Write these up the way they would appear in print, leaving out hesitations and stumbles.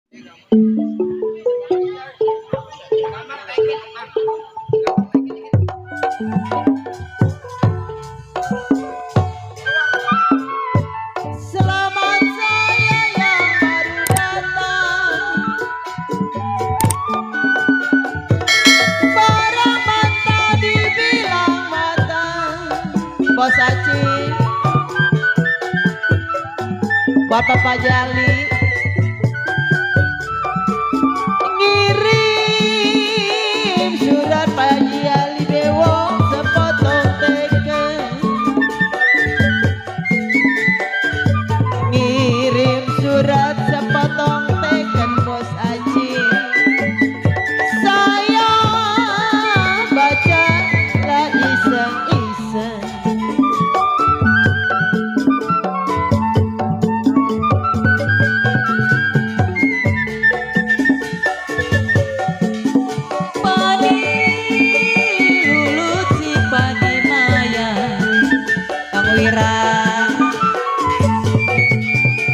Selamat saya yang baru datang, barang mata dibilang matang. Bos Acing, Bapak Pak Jali, ngirim surat Pak Jali Dewo sepotong teken. Ngirim surat sepotong teken Bos Acing. Saya baca lah iseng-iseng. Padi lulut si padi maya Kang Wira.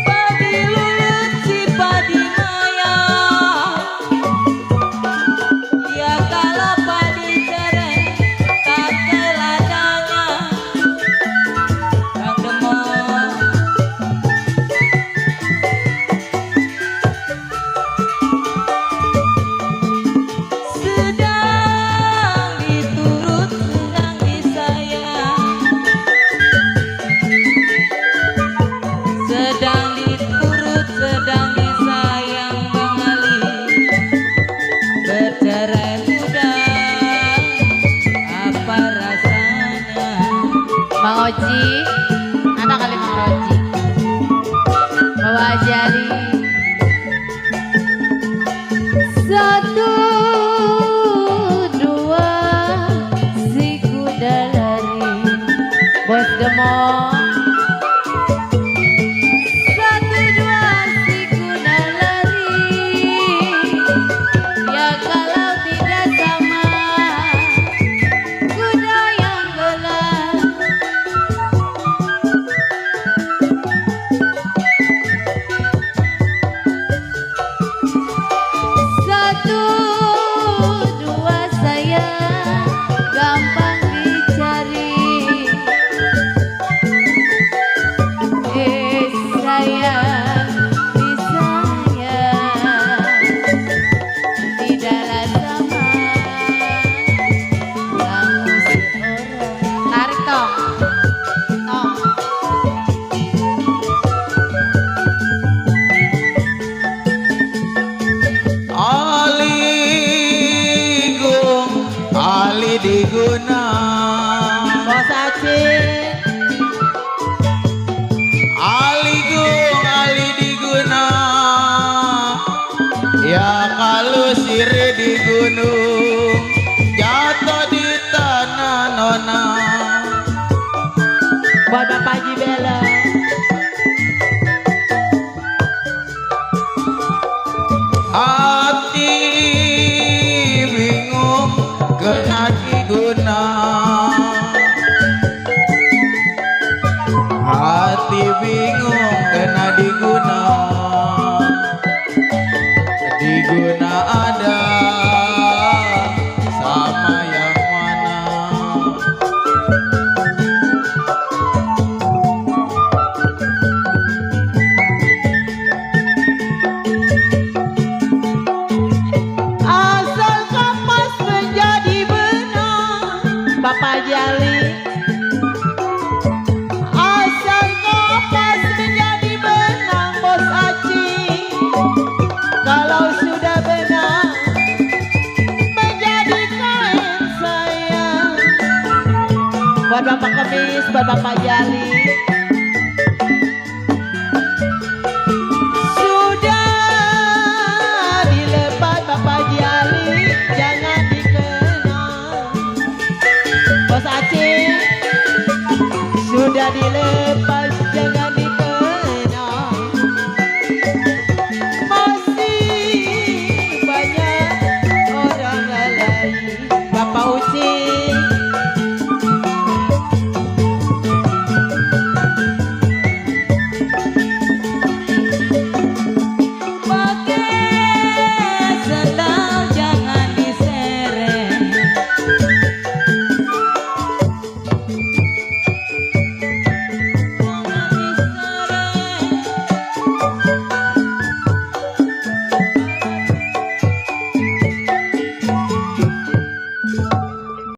Padi lulut si padi maya, ya kalau padi cereng tak keladangan. Kang Demong sedang diturut sedang disayang, sedang diturut sedang disayang. Bang Ali bercerai sudah, apa rasanya? Bang Oji, anak kali Bang Oji, Bawa Jali. Satu dua si kuda lari, Bos Demong. Satu dua si kuda lari, ya kalau tidak sama kuda yang gelap. Satu dua saya gampang dicari, saya disayang tidaklah sama kamu seorang. Tarik tong, tong. Ali diguna, Bos Acing, Ali diguna, ya kalau sire di gunung jatuh di tanah nona. buat Bapak Haji Bela. Hati bingung kena diguna, hati bingung kena diguna, diguna ada sama yang mana. Asal kapas menjadi benang, Bapak Jali. Asal kapas menjadi benang, Bos Acing. Kalau sudah benang menjadi kain sayang. Buat Bapak Kemis, buat Bapak Jali.